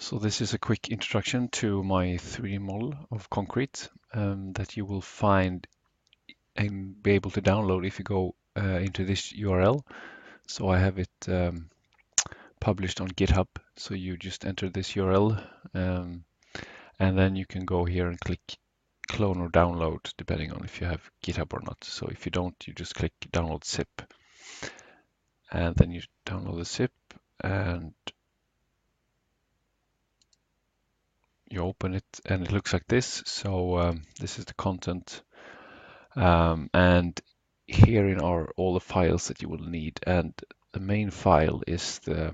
So this is a quick introduction to my 3D model of concrete that you will find and be able to download if you go into this URL. So I have it published on GitHub. So you just enter this URL and then you can go here and click clone or download depending on if you have GitHub or not. So if you don't, you just click download zip and then you download the zip and you open it and it looks like this. So this is the content and herein are all the files that you will need, and the main file is the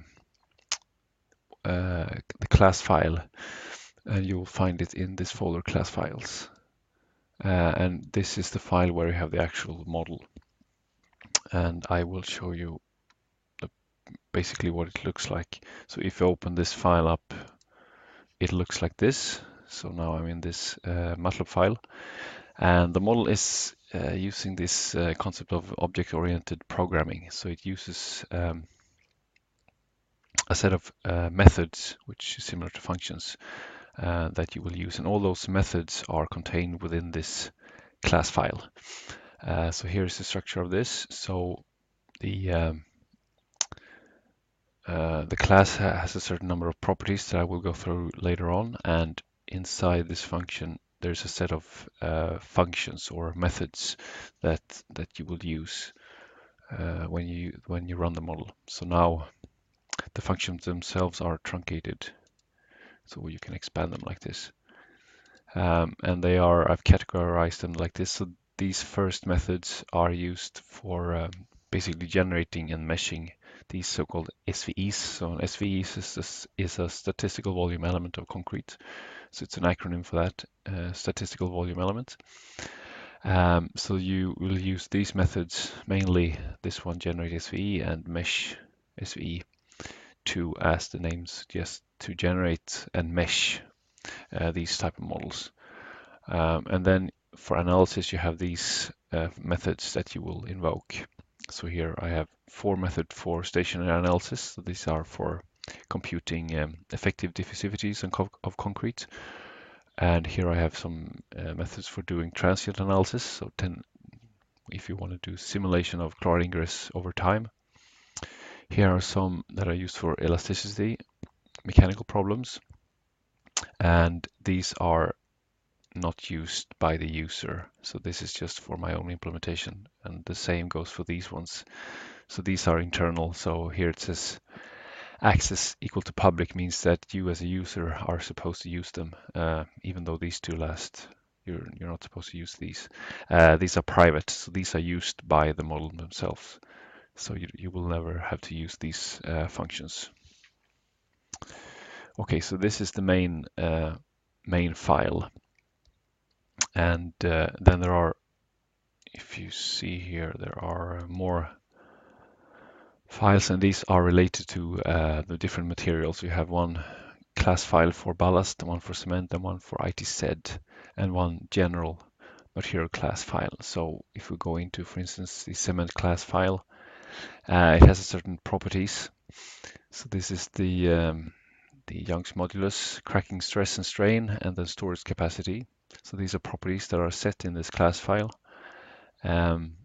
class file, and you will find it in this folder class files. And this is the file where you have the actual model, and I will show you basically what it looks like. So if you open this file up, it looks like this. So now I'm in this MATLAB file, and the model is using this concept of object-oriented programming. So it uses a set of methods, which is similar to functions, that you will use. And all those methods are contained within this class file. So here's the structure of this. So the class has a certain number of properties that I will go through later on, and inside this function there's a set of functions or methods that you will use when you run the model. So now the functions themselves are truncated, so you can expand them like this. And I've categorized them like this. So these first methods are used for basically generating and meshing these so-called SVEs. So an SVE is a statistical volume element of concrete. So it's an acronym for that, statistical volume element. So you will use these methods, mainly this one, generate SVE, and mesh SVE, to, as the name suggests, to generate and mesh these type of models. And then for analysis, you have these methods that you will invoke. So here I have 4 methods for stationary analysis. So these are for computing effective diffusivities of concrete. And here I have some methods for doing transient analysis. So if you want to do simulation of chloride ingress over time. Here are some that are used for elasticity, mechanical problems. And these are not used by the user. So this is just for my own implementation, and the same goes for these ones. So these are internal. So here it says access equal to public means that you as a user are supposed to use them, even though these two last, you're not supposed to use these. These are private, so these are used by the model themselves. So you will never have to use these functions. Okay, so this is the main file. And then there are, if you see here, there are more files, and these are related to the different materials. You have one class file for ballast, one for cement, and one for ITZ, and one general material class file. So if we go into, for instance, the cement class file, it has a certain properties. So this is the Young's modulus, cracking stress and strain, and then storage capacity. So these are properties that are set in this class file. And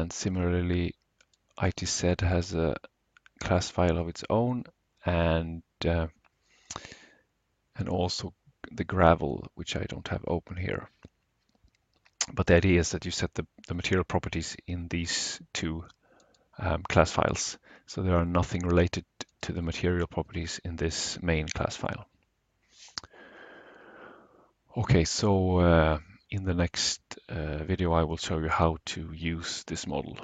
similarly, ITZ has a class file of its own, and also the gravel, which I don't have open here. But the idea is that you set the material properties in these two class files. So there are nothing related to the material properties in this main class file. Okay, so in the next video I will show you how to use this model.